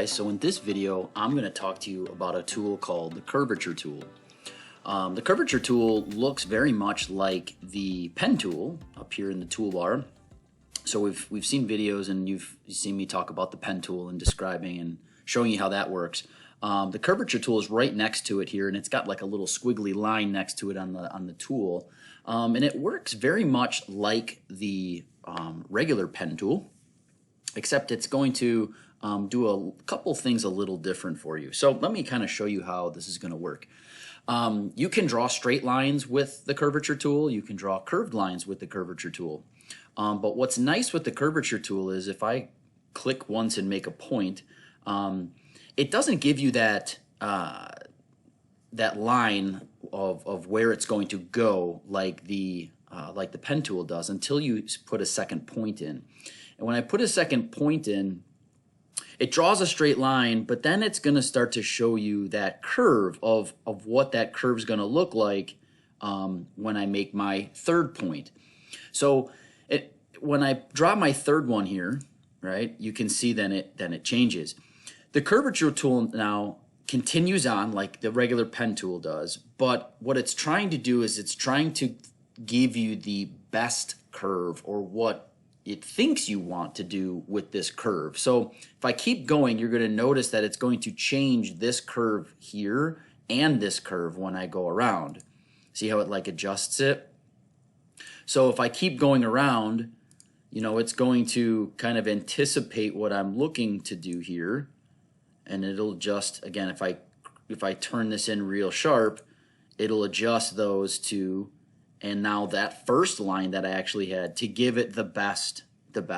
guys, so in this video I'm going to talk to you about a tool called the Curvature tool. The Curvature tool looks very much like the pen tool up here in the toolbar. So we've seen videos and you've seen me talk about the pen tool and describing and showing you how that works. The Curvature tool is right next to it here, and it's got like a little squiggly line next to it on the tool, and it works very much like the regular pen tool, except it's going to do a couple things a little different for you. So let me kind of show you how this is going to work. You can draw straight lines with the Curvature tool. You can draw curved lines with the Curvature tool. But what's nice with the Curvature tool is if I click once and make a point, it doesn't give you that that line of where it's going to go like the pen tool does until you put a second point in. And when I put a second point in, it draws a straight line, but then it's going to start to show you that curve of what that curve is going to look like when I make my third point. So when I draw my third one here, right, you can see then it changes. The Curvature tool now continues on like the regular pen tool does, but what it's trying to do is it's trying to give you the best curve, or what it thinks you want to do with this curve. So if I keep going, you're going to notice that it's going to change this curve here and this curve when I go around. See how it like adjusts it? So if I keep going around, you know, it's going to kind of anticipate what I'm looking to do here, and it'll just, again, if I turn this in real sharp, it'll adjust those two, and now that first line that I actually had to give it the best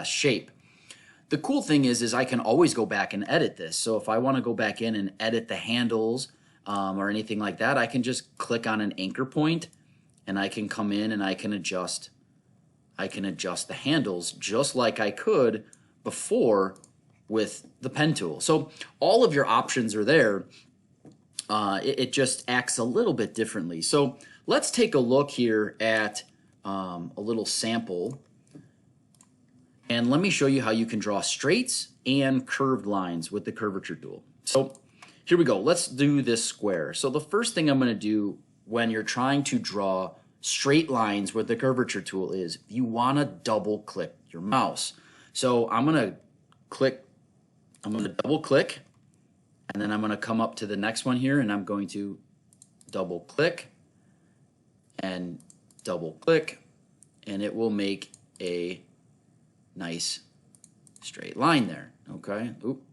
shape. The cool thing is I can always go back and edit this. So if I want to go back in and edit the handles or anything like that, I can just click on an anchor point and I can come in and I can adjust the handles just like I could before with the pen tool. So all of your options are there. It just acts a little bit differently. So let's take a look here at a little sample, and let me show you how you can draw straights and curved lines with the Curvature tool. So here we go. Let's do this square. So the first thing I'm going to do when you're trying to draw straight lines with the Curvature tool is you want to double click your mouse. So I'm going to double click, and then I'm going to come up to the next one here, and I'm going to double click and double click, and it will make a nice straight line there. Okay. Oop.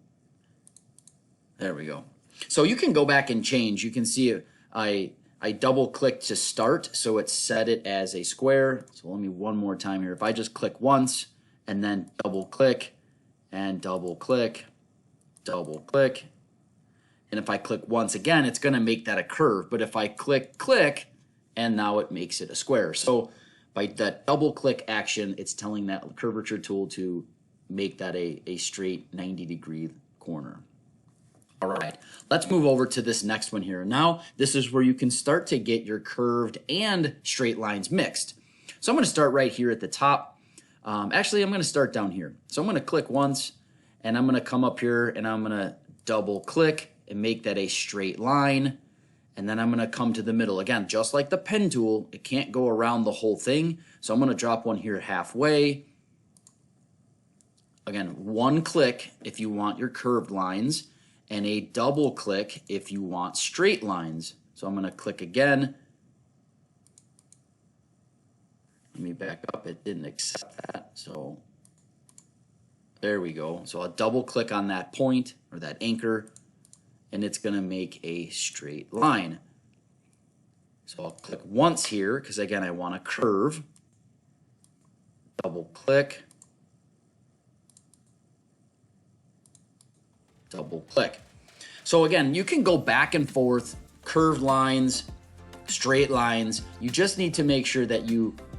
There we go. So you can go back and change. You can see I double clicked to start, so it set it as a square. So let me one more time here. If I just click once and then double click and double click, and if I click once again, it's going to make that a curve. But if I click, and now it makes it a square. So by that double click action, it's telling that Curvature tool to make that a straight 90-degree corner. All right, let's move over to this next one here. Now, this is where you can start to get your curved and straight lines mixed. So I'm going to start right here at the top. Actually, I'm going to start down here. So I'm going to click once, and I'm going to come up here, and I'm going to double click and make that a straight line. And then I'm going to come to the middle. Again, just like the pen tool, it can't go around the whole thing. So I'm going to drop one here halfway. Again, one click if you want your curved lines, and a double click if you want straight lines. So I'm going to click again. Let me back up. It didn't accept that. So there we go. So I'll double click on that point or that anchor, and it's going to make a straight line. So I'll click once here because, again, I want a curve. Double click. Double click. So again, you can go back and forth, curved lines, straight lines. You just need to make sure that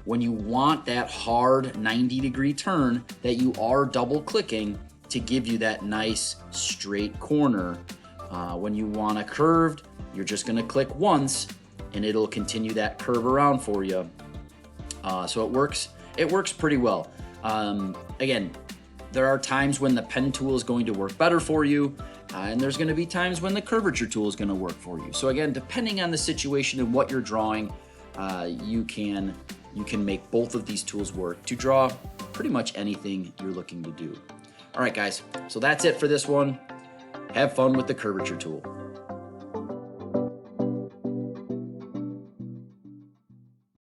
when you want that hard 90-degree turn, that you are double clicking to give you that nice straight corner. When you want a curved, you're just going to click once and it'll continue that curve around for you. So it works pretty well. Again, There are times when the pen tool is going to work better for you, and there's going to be times when the curvature tool is going to work for you. So again, depending on the situation and what you're drawing, you can make both of these tools work to draw pretty much anything you're looking to do. All right, guys, so that's it for this one. Have fun with the curvature tool.